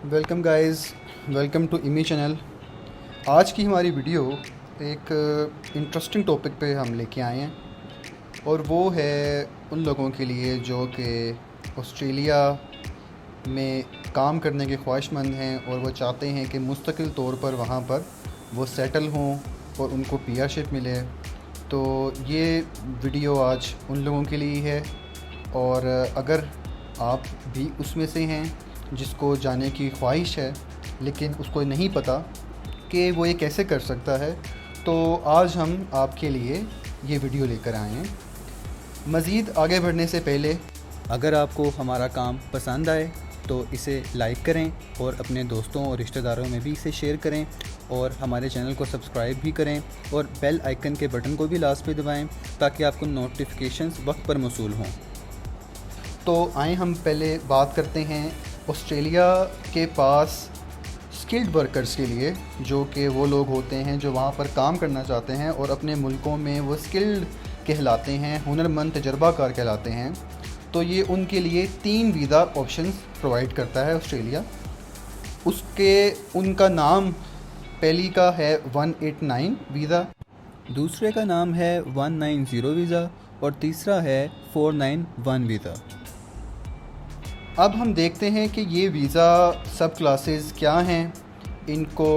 Welcome guys, welcome to इमी channel. आज की हमारी वीडियो एक इंटरेस्टिंग टॉपिक पे हम लेके आए हैं और वो है उन लोगों के लिए जो कि ऑस्ट्रेलिया में काम करने के ख्वाहिशमंद हैं और वो चाहते हैं कि मुस्तकिल तौर पर वहाँ पर वो सेटल हों और उनको पीआरशिप मिले। तो ये वीडियो आज उन लोगों के लिए है और अगर आप भी उसमें से हैं जिसको जाने की ख्वाहिश है लेकिन उसको नहीं पता कि वो ये कैसे कर सकता है, तो आज हम आपके लिए ये वीडियो लेकर आए हैं। मज़ीद आगे बढ़ने से पहले अगर आपको हमारा काम पसंद आए तो इसे लाइक करें और अपने दोस्तों और रिश्तेदारों में भी इसे शेयर करें और हमारे चैनल को सब्सक्राइब भी करें और बेल आइकन के बटन को भी लास्ट पे दबाएं ताकि आपको नोटिफिकेशंस वक्त पर मौसूल हों। तो आए हम पहले बात करते हैं ऑस्ट्रेलिया के पास स्किल्ड वर्कर्स के लिए, जो कि वो लोग होते हैं जो वहाँ पर काम करना चाहते हैं और अपने मुल्कों में वो स्किल्ड कहलाते हैं, हुनरमंद तजर्बाकार कहलाते हैं। तो ये उनके लिए 3 वीज़ा ऑप्शंस प्रोवाइड करता है ऑस्ट्रेलिया। उनका नाम पहली का है 189 वीज़ा, दूसरे का नाम है 190 वीज़ा और तीसरा है 491 वीज़ा। अब हम देखते हैं कि ये वीज़ा सब क्लासेस क्या हैं, इनको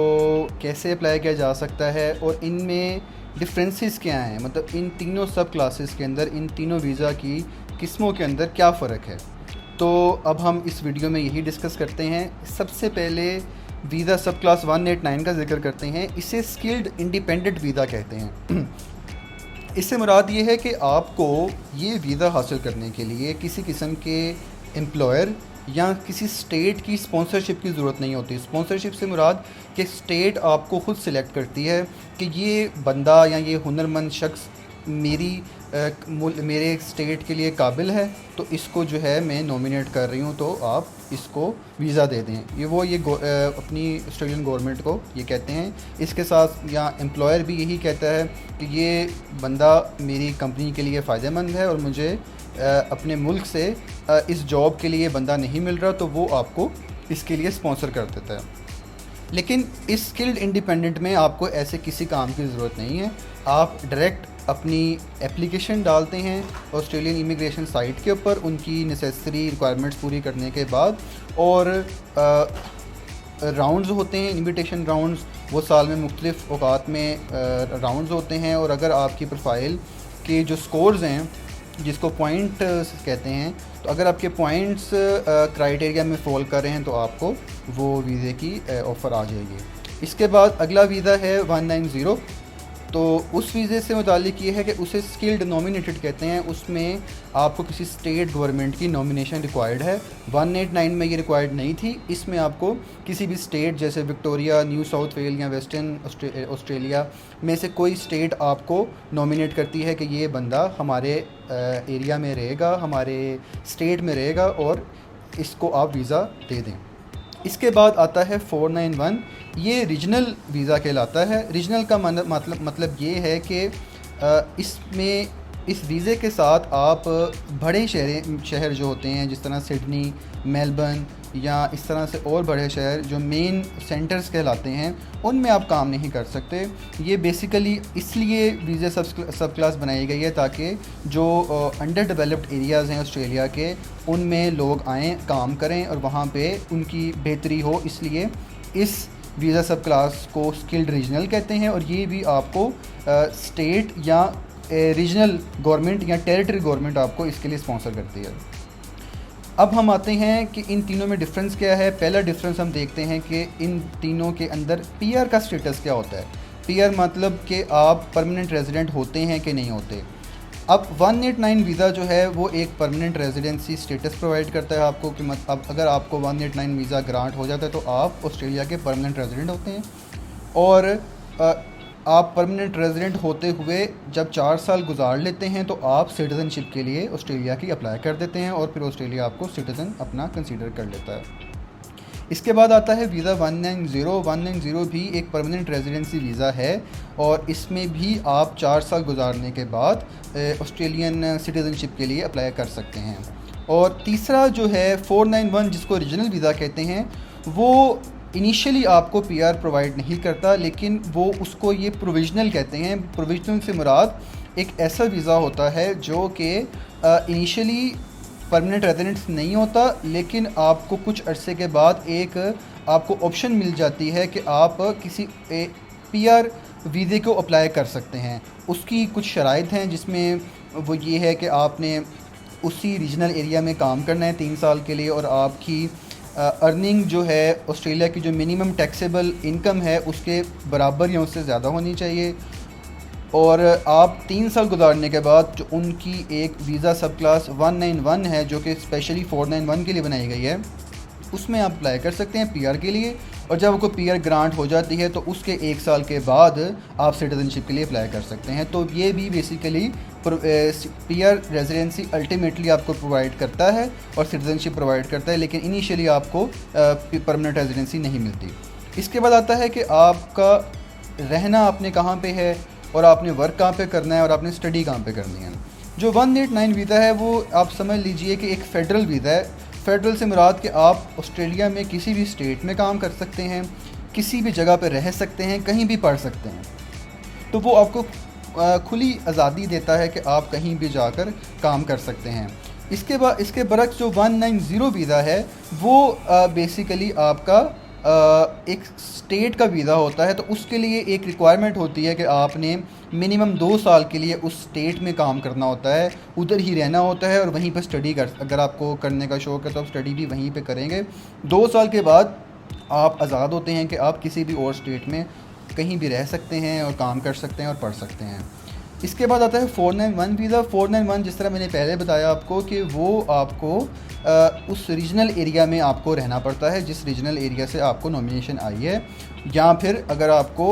कैसे अप्लाई किया जा सकता है और इनमें डिफरेंसेस क्या हैं। मतलब इन तीनों सब क्लासेस के अंदर, इन तीनों वीज़ा की किस्मों के अंदर क्या फ़र्क है। तो अब हम इस वीडियो में यही डिस्कस करते हैं। सबसे पहले वीज़ा सब क्लास 189 का जिक्र करते हैं। इसे स्किल्ड इंडिपेंडेंट वीज़ा कहते हैं। इससे मुराद ये है कि आपको ये वीज़ा हासिल करने के लिए किसी किस्म के एम्प्लॉयर या किसी स्टेट की स्पॉन्सरशिप की ज़रूरत नहीं होती। स्पॉन्सरशिप से मुराद कि स्टेट आपको ख़ुद सिलेक्ट करती है कि ये बंदा या ये हुनरमंद शख्स मेरे स्टेट के लिए काबिल है, तो इसको जो है मैं नॉमिनेट कर रही हूँ, तो आप इसको वीज़ा दे दें। अपनी ऑस्ट्रेलियन गवर्नमेंट को ये कहते हैं। इसके साथ या एम्प्लॉयर भी यही कहता है कि ये बंदा मेरी कंपनी के लिए फ़ायदेमंद है और मुझे अपने मुल्क से इस जॉब के लिए बंदा नहीं मिल रहा, तो वो आपको इसके लिए स्पॉन्सर कर देता है। लेकिन इस स्किल्ड इंडिपेंडेंट में आपको ऐसे किसी काम की ज़रूरत नहीं है। आप डायरेक्ट अपनी एप्लीकेशन डालते हैं ऑस्ट्रेलियन इमिग्रेशन साइट के ऊपर, उनकी नेसेसरी रिक्वायरमेंट्स पूरी करने के बाद, और राउंड्स होते हैं, इनविटेशन राउंड्स, वो साल में मुख्तलिफ़ औकात में राउंड्स होते हैं। और अगर आपकी प्रोफाइल के जो स्कोर्स हैं, जिसको पॉइंट कहते हैं, तो अगर आपके पॉइंट्स क्राइटेरिया में फॉल कर रहे हैं तो आपको वो वीज़े की ऑफ़र आ जाएगी। इसके बाद अगला वीज़ा है 190। तो उस वीज़े से मुतालिक ये है कि उसे स्किल्ड नॉमिनेटेड कहते हैं। उसमें आपको किसी स्टेट गवर्नमेंट की नॉमिनेशन रिक्वायर्ड है। 189 में ये रिक्वायर्ड नहीं थी। इसमें आपको किसी भी स्टेट जैसे विक्टोरिया, न्यू साउथ वेल या वेस्टर्न ऑस्ट्रेलिया में से कोई स्टेट आपको नॉमिनेट करती है कि ये बंदा हमारे एरिया में रहेगा, हमारे स्टेट में रहेगा, और इसको आप वीज़ा दे दें। इसके बाद आता है 491। ये रीजनल वीज़ा कहलाता है। रीजनल का मतलब ये है कि इसमें इस वीज़े के साथ आप बड़े शहर जो होते हैं, जिस तरह सिडनी, मेलबर्न या इस तरह से और बड़े शहर जो मेन सेंटर्स कहलाते हैं, उनमें आप काम नहीं कर सकते। ये बेसिकली इसलिए वीज़ा सब क्लास बनाई गई है ताकि जो अंडर डेवलप्ड एरियाज़ हैं ऑस्ट्रेलिया के, उनमें लोग आएँ, काम करें और वहाँ पे उनकी बेहतरी हो। इसलिए इस वीज़ा सब क्लास को स्किल्ड रीजनल कहते हैं। और ये भी आपको स्टेट या रीजनल गवर्नमेंट या टेरिटरी गवर्नमेंट आपको इसके लिए स्पॉन्सर करती है। अब हम आते हैं कि इन तीनों में डिफरेंस क्या है। पहला डिफरेंस हम देखते हैं कि इन तीनों के अंदर पीआर का स्टेटस क्या होता है। पीआर मतलब कि आप परमानेंट रेजिडेंट होते हैं कि नहीं होते। अब 189 वीज़ा जो है वो एक परमानेंट रेजिडेंसी स्टेटस प्रोवाइड करता है आपको कि अब अगर आपको 189 वीज़ा ग्रांट हो जाता है तो आप ऑस्ट्रेलिया के परमानेंट रेजिडेंट होते हैं। और आप परमानेंट रेजिडेंट होते हुए जब 4 साल गुजार लेते हैं तो आप सिटीज़नशिप के लिए ऑस्ट्रेलिया की अप्लाई कर देते हैं और फिर ऑस्ट्रेलिया आपको सिटीज़न अपना कंसीडर कर लेता है। इसके बाद आता है वीज़ा 190। 190 भी एक परमानेंट रेजिडेंसी वीज़ा है और इसमें भी आप 4 साल गुजारने के बाद ऑस्ट्रेलियन सिटीज़नशिप के लिए अप्लाई कर सकते हैं। और तीसरा जो है 491, जिसको रीजनल वीज़ा कहते हैं, वो इनिशियली आपको पीआर प्रोवाइड नहीं करता, लेकिन वो उसको ये प्रोविजनल कहते हैं। प्रोविजनल से मुराद एक ऐसा वीज़ा होता है जो कि इनिशियली परमानेंट रेजिडेंस नहीं होता, लेकिन आपको कुछ अरसे के बाद एक आपको ऑप्शन मिल जाती है कि आप किसी पीआर वीज़े को अप्लाई कर सकते हैं। उसकी कुछ शराइत हैं, जिसमें वो ये है कि आपने उसी रीजनल एरिया में काम करना है 3 साल के लिए, और आपकी अर्निंग जो है ऑस्ट्रेलिया की जो मिनिमम टैक्सेबल इनकम है उसके बराबर या उससे ज़्यादा होनी चाहिए। और आप 3 साल गुजारने के बाद जो उनकी एक वीज़ा सब क्लास 191 है, जो कि स्पेशली 491 के लिए बनाई गई है, उसमें आप अप्लाई कर सकते हैं पीआर के लिए। और जब आपको पीआर ग्रांट हो जाती है तो उसके 1 साल के बाद आप सिटीज़नशिप के लिए अप्लाई कर सकते हैं। तो ये भी बेसिकली पीआर रेजिडेंसी अल्टीमेटली आपको प्रोवाइड करता है और सिटीज़नशिप प्रोवाइड करता है, लेकिन इनिशियली आपको परमानेंट रेजिडेंसी नहीं मिलती। इसके बाद आता है कि आपका रहना आपने कहाँ पे है, और आपने वर्क कहाँ पे करना है, और आपने स्टडी कहाँ पे करनी है। जो 189 वीज़ा है वो आप समझ लीजिए कि एक फ़ेडरल वीज़ा है। फ़ेडरल से मुराद कि आप ऑस्ट्रेलिया में किसी भी स्टेट में काम कर सकते हैं, किसी भी जगह पर रह सकते हैं, कहीं भी पढ़ सकते हैं। तो वो आपको खुली आज़ादी देता है कि आप कहीं भी जाकर काम कर सकते हैं। इसके बरक्स जो 190 वीज़ा है वो बेसिकली आपका एक स्टेट का वीज़ा होता है। तो उसके लिए एक रिक्वायरमेंट होती है कि आपने मिनिमम 2 साल के लिए उस स्टेट में काम करना होता है, उधर ही रहना होता है, और वहीं पर स्टडी अगर आपको करने का शौक़ है तो आप स्टडी भी वहीं पे करेंगे। 2 साल के बाद आप आज़ाद होते हैं कि आप किसी भी और स्टेट में कहीं भी रह सकते हैं और काम कर सकते हैं और पढ़ सकते हैं। इसके बाद आता है 491 वीज़ा। 491 जिस तरह मैंने पहले बताया आपको कि वो आपको उस रीजनल एरिया में आपको रहना पड़ता है जिस रीजनल एरिया से आपको नॉमिनेशन आई है, या फिर अगर आपको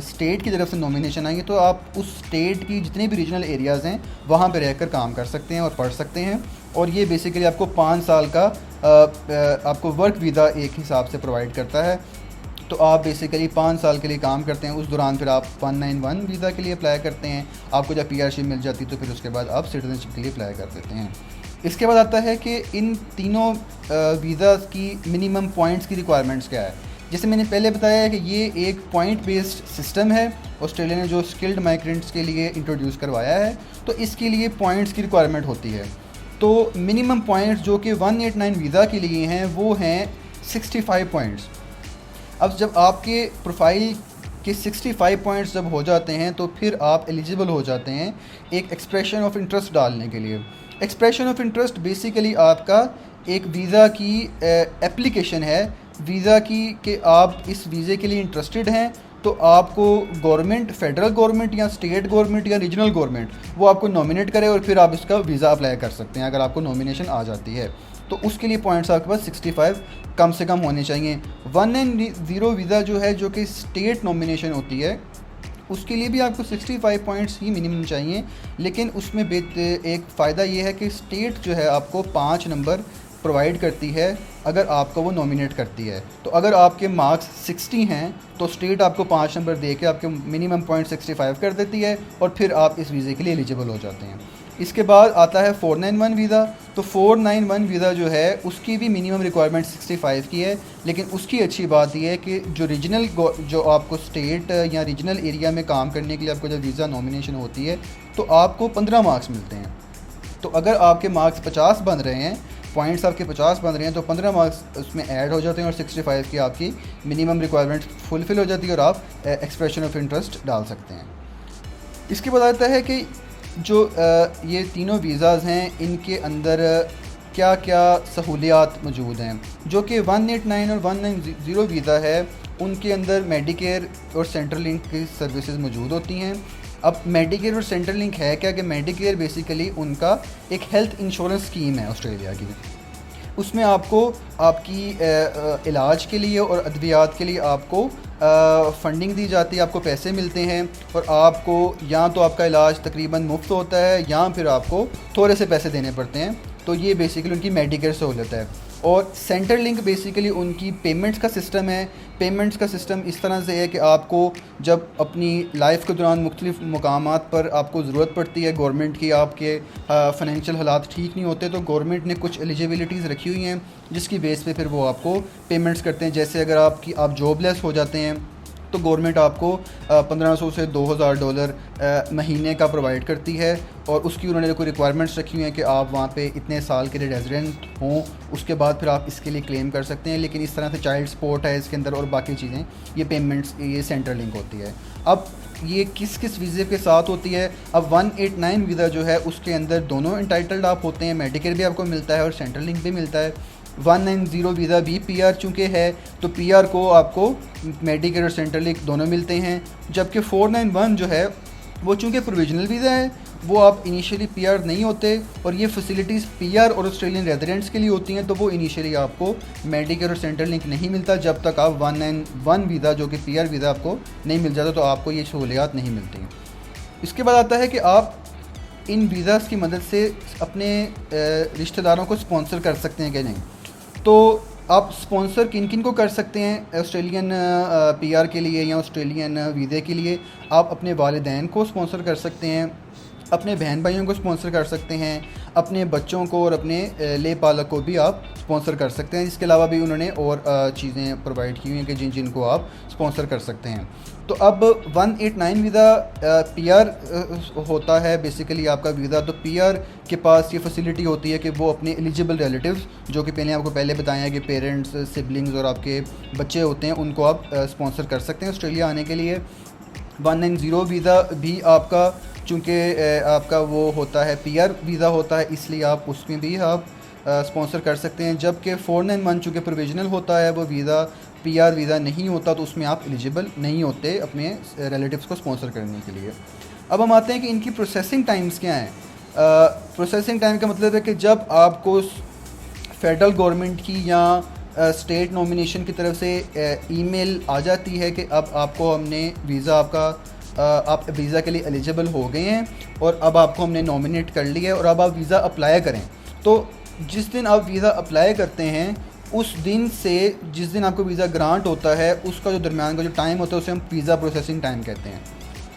स्टेट की तरफ से नॉमिनेशन आई है तो आप उस स्टेट की जितने भी रीजनल एरियाज़ हैं वहाँ पर रहकर काम कर सकते हैं और पढ़ सकते हैं। और ये बेसिकली आपको 5 साल का आपको वर्क वीज़ा एक हिसाब से प्रोवाइड करता है। तो आप बेसिकली 5 साल के लिए काम करते हैं, उस दौरान फिर आप 191 वीज़ा के लिए अप्लाई करते हैं। आपको जब पीआरशिप मिल जाती है तो फिर उसके बाद आप सिटीजनशिप के लिए अप्लाई कर देते हैं। इसके बाद आता है कि इन तीनों वीज़ा की मिनिमम पॉइंट्स की रिक्वायरमेंट्स क्या है। जैसे मैंने पहले बताया है कि ये एक पॉइंट बेस्ड सिस्टम है, ऑस्ट्रेलिया ने जो स्किल्ड माइग्रेंट्स के लिए इंट्रोड्यूस करवाया है, तो इसके लिए पॉइंट्स की रिक्वायरमेंट होती है। तो मिनिमम पॉइंट्स जो कि 189 वीज़ा के लिए हैं वो हैं 65 पॉइंट्स। अब जब आपके प्रोफाइल के 65 पॉइंट्स जब हो जाते हैं तो फिर आप एलिजिबल हो जाते हैं एक एक्सप्रेशन ऑफ इंटरेस्ट डालने के लिए। एक्सप्रेशन ऑफ इंटरेस्ट बेसिकली आपका एक वीज़ा की एप्लीकेशन है, वीज़ा की कि आप इस वीज़े के लिए इंटरेस्टेड हैं, तो आपको गवर्नमेंट, फेडरल गवर्नमेंट या स्टेट गवर्नमेंट या रीजनल गवर्नमेंट वो आपको नॉमिनेट करे और फिर आप इसका वीज़ा अप्लाई कर सकते हैं अगर आपको नॉमिनेशन आ जाती है। तो उसके लिए पॉइंट्स आपके पास 65 कम से कम होने चाहिए। 190 वीज़ा जो है, जो कि स्टेट नॉमिनेशन होती है, उसके लिए भी आपको 65 पॉइंट्स ही मिनिमम चाहिए। लेकिन उसमें एक फ़ायदा ये है कि स्टेट जो है आपको 5 नंबर प्रोवाइड करती है अगर आपको वो नॉमिनेट करती है। तो अगर आपके मार्क्स 60 हैं तो स्टेट आपको 5 नंबर दे के आपके मिनिमम पॉइंट 65 कर देती है और फिर आप इस वीज़े के लिए एलिजिबल हो जाते हैं। इसके बाद आता है 491 वीज़ा। तो 491 वीज़ा जो है उसकी भी मिनिमम रिक्वायरमेंट 65 की है, लेकिन उसकी अच्छी बात यह है कि जो आपको स्टेट या रीजनल एरिया में काम करने के लिए आपको जब वीज़ा नॉमिनेशन होती है तो आपको 15 मार्क्स मिलते हैं। तो अगर आपके मार्क्स 50 बन रहे हैं, पॉइंट्स आपके 50 बन रहे हैं, तो 15 मार्क्स उसमें ऐड हो जाते हैं और 65 की आपकी मिनिमम रिक्वायरमेंट फुलफ़िल हो जाती है और आप एक्सप्रेशन ऑफ इंटरेस्ट डाल सकते हैं। इसके बाद आता है कि जो ये तीनों वीज़ाज़ हैं इनके अंदर क्या क्या सहूलियात मौजूद हैं। जो कि 189 और 190 वीज़ा है उनके अंदर मेडिकेयर और सेंट्रल लिंक की सर्विसेज मौजूद होती हैं। अब मेडिकेयर और सेंट्रल लिंक है क्या कि मेडिकेयर बेसिकली उनका एक हेल्थ इंश्योरेंस स्कीम है ऑस्ट्रेलिया की। उसमें आपको आपकी इलाज के लिए और अद्वियात के लिए आपको फ़ंडिंग दी जाती है, आपको पैसे मिलते हैं और आपको या तो आपका इलाज तकरीबन मुफ्त होता है या फिर आपको थोड़े से पैसे देने पड़ते हैं। तो ये बेसिकली उनकी मेडिकेयर सहूलत है। और सेंटर लिंक बेसिकली उनकी पेमेंट्स का सिस्टम है। पेमेंट्स का सिस्टम इस तरह से है कि आपको जब अपनी लाइफ के दौरान मुख्तलिफ मकामात पर आपको ज़रूरत पड़ती है गवर्नमेंट की, आपके फ़ाइनेंशियल हालात ठीक नहीं होते, तो गवर्नमेंट ने कुछ एलिजिबिलिटीज़ रखी हुई हैं जिसकी बेस पे फिर वो आपको पेमेंट्स करते हैं। जैसे अगर आप जॉबलेस हो जाते हैं तो गवर्नमेंट आपको 1500 से $2000 महीने का प्रोवाइड करती है, और उसकी उन्होंने कोई रिक्वायरमेंट्स रखी हुई हैं कि आप वहाँ पे इतने साल के लिए रेजिडेंट हों, उसके बाद फिर आप इसके लिए क्लेम कर सकते हैं। लेकिन इस तरह से चाइल्ड सपोर्ट है इसके अंदर और बाकी चीज़ें, ये पेमेंट्स ये सेंटर लिंक होती है। अब ये किस किस वीज़े के साथ होती है? अब 189 वीज़ा जो है उसके अंदर दोनों इंटाइटल्ड आप होते हैं, मेडिकेयर भी आपको मिलता है और सेंटर लिंक भी मिलता है। 190 वीज़ा भी पीआर चूँकि है तो पीआर को आपको मेडिकेयर और सेंटर लिंक दोनों मिलते हैं। जबकि 491 जो है वो चूँकि प्रोविजनल वीज़ा है, वो आप इनिशियली पीआर नहीं होते, और ये फैसिलिटीज़ पीआर और ऑस्ट्रेलियन रेजिडेंट्स के लिए होती हैं, तो वो इनिशियली आपको मेडिकेयर और सेंटर लिंक नहीं मिलता जब तक आप 191 वीज़ा जो कि पीआर वीज़ा आपको नहीं मिल जाता, तो आपको ये सहूलियात नहीं मिलती। इसके बाद आता है कि आप इन वीज़ाज़ की मदद से अपने रिश्तेदारों को स्पॉन्सर कर सकते हैं कि नहीं। तो आप स्पॉन्सर किन किन को कर सकते हैं ऑस्ट्रेलियन पीआर के लिए या ऑस्ट्रेलियन वीज़े के लिए? आप अपने वालिदैन को स्पॉन्सर कर सकते हैं, अपने बहन भाइयों को स्पॉन्सर कर सकते हैं, अपने बच्चों को और अपने ले पालक को भी आप स्पॉन्सर कर सकते हैं। इसके अलावा भी उन्होंने और चीज़ें प्रोवाइड की हुई हैं कि जिनको आप स्पॉन्सर कर सकते हैं। तो अब 189 वीज़ा पीआर होता है बेसिकली आपका वीज़ा। तो पीआर के पास ये फैसिलिटी होती है कि वो अपने एलिजिबल रिलेटिव्स, जो कि आपको पहले बताया कि पेरेंट्स, सिबलिंग्स और आपके बच्चे होते हैं, उनको आप स्पॉन्सर कर सकते हैं ऑस्ट्रेलिया आने के लिए। 190 वीज़ा भी आपका चूँकि आपका वो होता है पीआर वीज़ा होता है, इसलिए आप उसमें भी आप स्पॉन्सर कर सकते हैं। जबकि 491 चूँकि प्रोविजनल होता है, वो वीज़ा पीआर वीज़ा नहीं होता, तो उसमें आप एलिजिबल नहीं होते अपने रिलेटिव्स को स्पॉन्सर करने के लिए। अब हम आते हैं कि इनकी प्रोसेसिंग टाइम्स क्या हैं। प्रोसेसिंग टाइम का मतलब है कि जब आपको फेडरल गवर्नमेंट की या स्टेट नॉमिनेशन की तरफ से ईमेल आ जाती है कि अब आपको हमने वीज़ा आप वीज़ा के लिए एलिजिबल हो गए हैं और अब आपको हमने नॉमिनेट कर लिया है और अब आप वीज़ा अप्लाई करें, तो जिस दिन आप वीज़ा अप्लाई करते हैं उस दिन से जिस दिन आपको वीज़ा ग्रांट होता है उसका जो दरमियान का जो टाइम होता है उसे हम वीज़ा प्रोसेसिंग टाइम कहते हैं।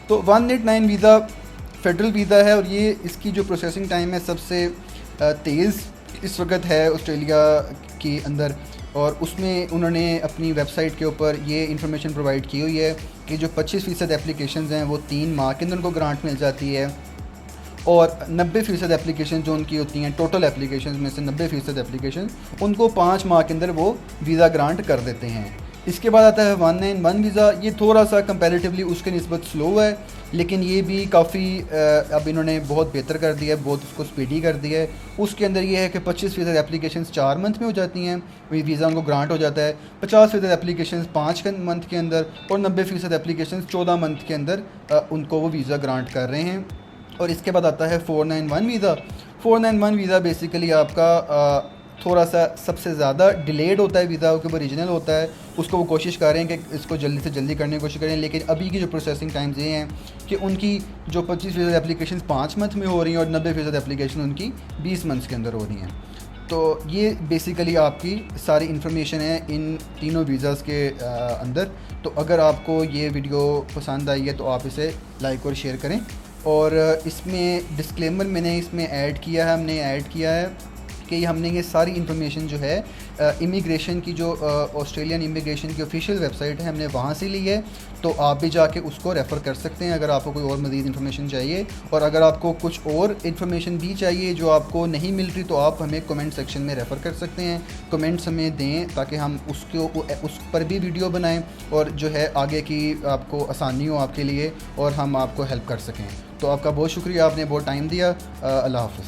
तो 189 वीज़ा फेडरल वीज़ा है और ये इसकी जो प्रोसेसिंग टाइम है सबसे तेज़ इस वक्त है ऑस्ट्रेलिया के अंदर, और उसमें उन्होंने अपनी वेबसाइट के ऊपर ये इन्फॉर्मेशन प्रोवाइड की हुई है कि जो 25% एप्लीकेशंस हैं वो 3 माह के अंदर उनको ग्रांट मिल जाती है, और 90% एप्लीकेशन जो उनकी होती हैं टोटल एप्लीकेशन में से 90% एप्लीकेशन उनको 5 माह के अंदर वो वीज़ा ग्रांट कर देते हैं। इसके बाद आता है 191 वीज़ा। ये थोड़ा सा कंपैरेटिवली उसके निस्बत स्लो है, लेकिन ये भी काफ़ी अब इन्होंने बहुत बेहतर कर दिया है, बहुत उसको स्पीडी कर दिया है। उसके अंदर ये है कि 25% एप्लीकेशन 4 मंथ में हो जाती हैं, वही वीज़ा उनको ग्रांट हो जाता है। 50% एप्लीकेशन 5 मंथ के अंदर और 90% एप्लीकेशन 14 मंथ के अंदर उनको वो वीज़ा ग्रांट कर रहे हैं। और इसके बाद आता है 491 वीज़ा। 491 वीज़ा बेसिकली आपका थोड़ा सा सबसे ज़्यादा डिलेड होता है वीज़ा, क्योंकि ओरिजिनल होता है, उसको वो कोशिश कर रहे हैं कि इसको जल्दी से जल्दी करने की कोशिश करें। लेकिन अभी की जो प्रोसेसिंग टाइम्स ये हैं कि उनकी जो 25% एप्लीकेशन 5 मंथ में हो रही हैं और 90% एप्लीकेशन उनकी 20 मंथ्स के अंदर हो रही हैं। तो ये बेसिकली आपकी सारी इन्फॉर्मेशन है इन तीनों वीज़ाज़ के अंदर। तो अगर आपको ये वीडियो पसंद आई है तो आप इसे लाइक और शेयर करें। और इसमें डिस्क्लेमर मैंने इसमें ऐड किया है, हमने ऐड किया है कि हमने ये सारी इन्फॉर्मेशन जो है इमिग्रेशन की जो ऑस्ट्रेलियन इमिग्रेशन की ऑफिशियल वेबसाइट है हमने वहाँ से ली है, तो आप भी जाके उसको रेफ़र कर सकते हैं अगर आपको कोई और मज़ीद इन्फॉर्मेशन चाहिए। और अगर आपको कुछ और इन्फॉर्मेशन भी चाहिए जो आपको नहीं मिल रही तो आप हमें कमेंट सेक्शन में रेफ़र कर सकते हैं, कमेंट्स हमें दें ताकि हम उस पर भी वीडियो बनाएँ और जो है आगे की आपको आसानी हो आपके लिए और हम आपको हेल्प कर सकें। तो आपका बहुत शुक्रिया, आपने बहुत टाइम दिया। अल्लाह हाफ़िज़।